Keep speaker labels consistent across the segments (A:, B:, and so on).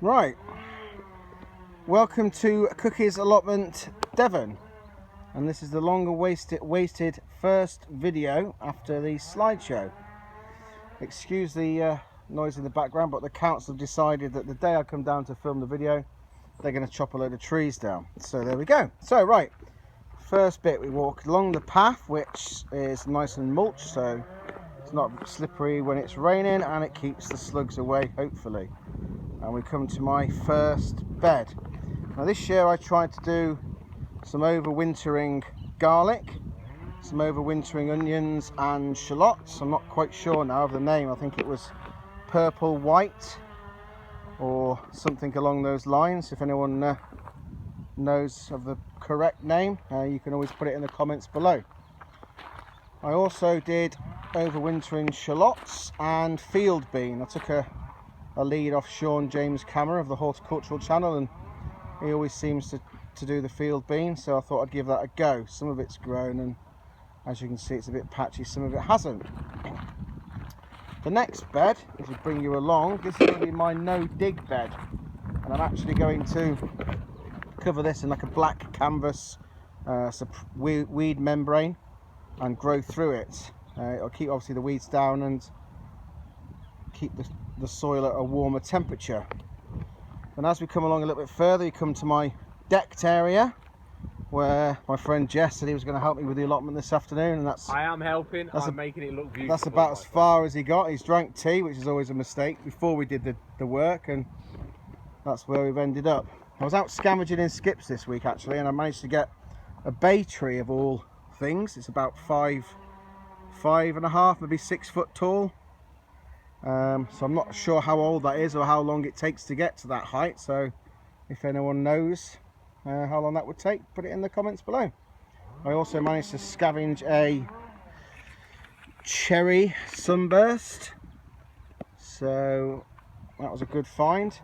A: Right, welcome to Cookie's Allotment, Devon, and this is the longer waited first video after the slideshow. Excuse the noise in the background, but the council have decided that the day I come down to film the video, they're going to chop a load of trees down. So there we go. So right, first bit, we walk along the path, which is nice and mulch, so it's not slippery when it's raining, and it keeps the slugs away, hopefully. And we come to my first bed. Now this year I tried to do some overwintering garlic, some overwintering onions and shallots. I'm not quite sure now of the name. I think it was purple white or something along those lines. If anyone knows of the correct name, you can always put it in the comments below. I also did overwintering shallots and field bean. I took a lead off Sean James Cameron of the Horticultural Channel, and he always seems to do the field bean, so I thought I'd give that a go. Some of it's grown, and as you can see it's a bit patchy, some of it hasn't. The next bed, if we bring you along, this is going to be my no dig bed, and I'm actually going to cover this in like a black canvas weed membrane and grow through it. It'll keep obviously the weeds down and keep the soil at a warmer temperature. And as we come along a little bit further, you come to my decked area where my friend Jess said he was going to help me with the allotment this afternoon, and that's
B: I am helping. I'm making it look beautiful.
A: That's about as far as he got. He's drank tea, which is always a mistake, before we did the work, and that's where we've ended up. I was out scavenging in skips this week actually, and I managed to get a bay tree of all things. It's about 5.5, maybe 6 foot tall. So I'm not sure how old that is or how long it takes to get to that height, so if anyone knows how long that would take, put it in the comments below. I also managed to scavenge a cherry sunburst, so that was a good find.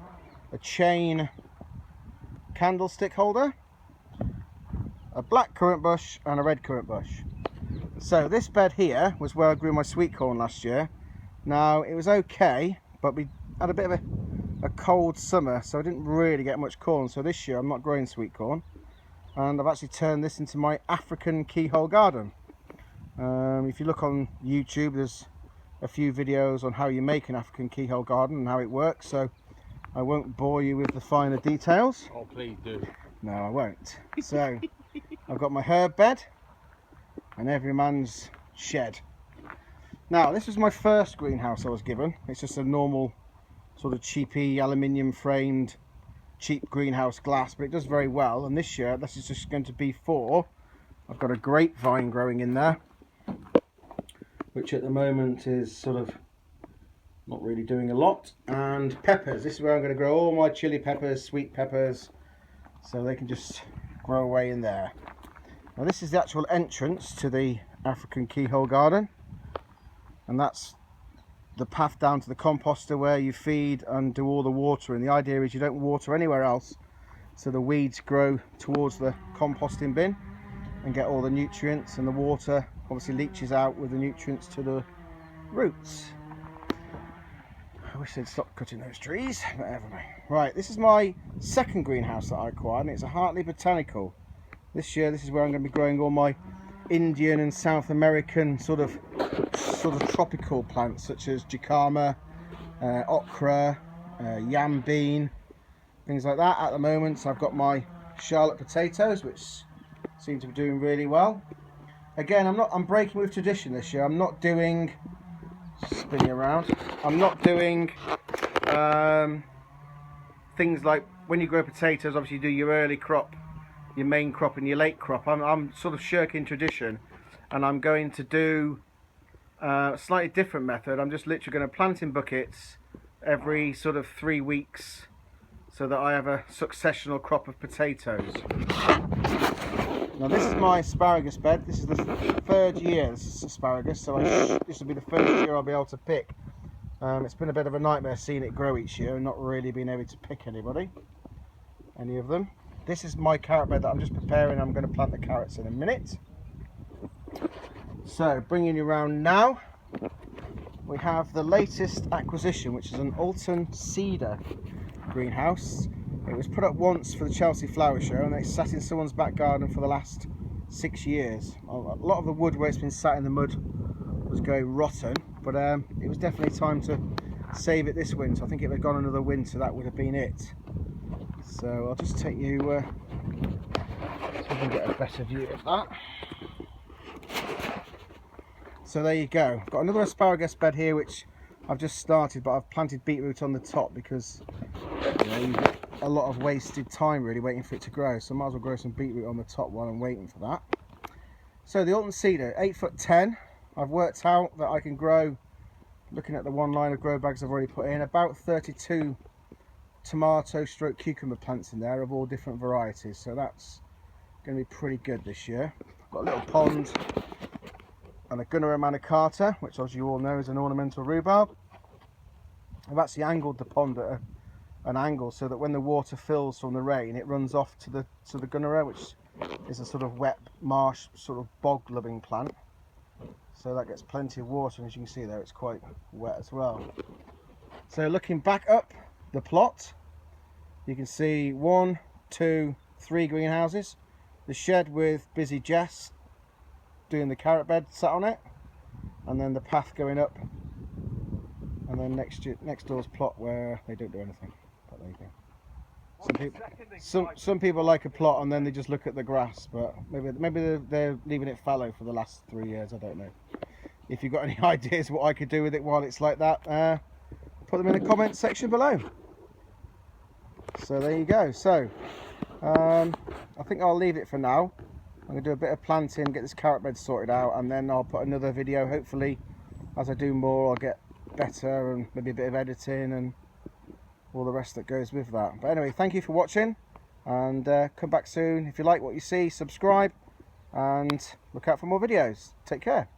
A: A chain candlestick holder, a black currant bush and a red currant bush. So this bed here was where I grew my sweet corn last year. Now it was okay, but we had a bit of a cold summer, so I didn't really get much corn. So this year I'm not growing sweet corn, and I've actually turned this into my African keyhole garden. If you look on YouTube, there's a few videos on how you make an African keyhole garden and how it works, so I won't bore you with the finer details.
B: Oh, please do.
A: No, I won't. So I've got my herb bed and every man's shed. Now this was my first greenhouse I was given. It's just a normal sort of cheapy aluminium framed cheap greenhouse glass, but it does very well. And this year this is just going to be for, I've got a grapevine growing in there, which at the moment is sort of not really doing a lot, and peppers. This is where I'm going to grow all my chili peppers, sweet peppers, so they can just grow away in there. Now this is the actual entrance to the African keyhole garden, and that's the path down to the composter where you feed and do all the watering. The idea is you don't water anywhere else, so the weeds grow towards the composting bin and get all the nutrients, and the water obviously leaches out with the nutrients to the roots. I wish they'd stop cutting those trees, but never mind. Right, this is my second greenhouse that I acquired, and it's a Hartley Botanical. This year this is where I'm going to be growing all my Indian and South American sort of tropical plants, such as jicama, okra, yam bean, things like that. At the moment so I've got my Charlotte potatoes, which seem to be doing really well. Again, I'm breaking with tradition this year. I'm not doing, spinning around, I'm not doing things like when you grow potatoes, obviously you do your early crop, your main crop and your late crop. I'm sort of shirking tradition, and I'm going to do a slightly different method. I'm just literally going to plant in buckets every sort of 3 weeks, so that I have a successional crop of potatoes. Now this is my asparagus bed. This is the third year this is asparagus, so this will be the first year I'll be able to pick. It's been a bit of a nightmare seeing it grow each year and not really being able to pick any of them. This is my carrot bed that I'm just preparing. I'm going to plant the carrots in a minute. So bringing you around now, we have the latest acquisition, which is an Alton Cedar. greenhouse. It was put up once for the Chelsea Flower Show, and it's sat in someone's back garden for the last 6 years. A lot of the wood where it's been sat in the mud was going rotten, but it was definitely time to save it this winter. I think if it had gone another winter, that would have been it. So I'll just take you so we can get a better view of that. So there you go. I've got another asparagus bed here which I've just started, but I've planted beetroot on the top because you've got a lot of wasted time really waiting for it to grow. So I might as well grow some beetroot on the top while I'm waiting for that. So the Alton Cedar, 8'10". I've worked out that I can grow, looking at the one line of grow bags I've already put in, about 32 tomato stroke cucumber plants in there of all different varieties. So that's going to be pretty good this year. I've got a little pond and a Gunnera manicata, which as you all know is an ornamental rhubarb. I've actually angled the pond at an angle so that when the water fills from the rain, it runs off to the Gunnera, which is a sort of wet marsh, sort of bog loving plant. So that gets plenty of water, and as you can see there, it's quite wet as well. So looking back up the plot, you can see 1, 2, 3 greenhouses. The shed with busy Jess doing the carrot bed sat on it, and then the path going up, and then next door's plot where they don't do anything. But there you go. Some people like a plot and then they just look at the grass, but maybe they're leaving it fallow for the last 3 years. I don't know. If you've got any ideas what I could do with it while it's like that, put them in the comments section below. So there you go. So I think I'll leave it for now. I'm going to do a bit of planting, get this carrot bed sorted out, and then I'll put another video. Hopefully as I do more I'll get better, and maybe a bit of editing and all the rest that goes with that. But anyway, thank you for watching, and come back soon. If you like what you see, subscribe and look out for more videos. Take care.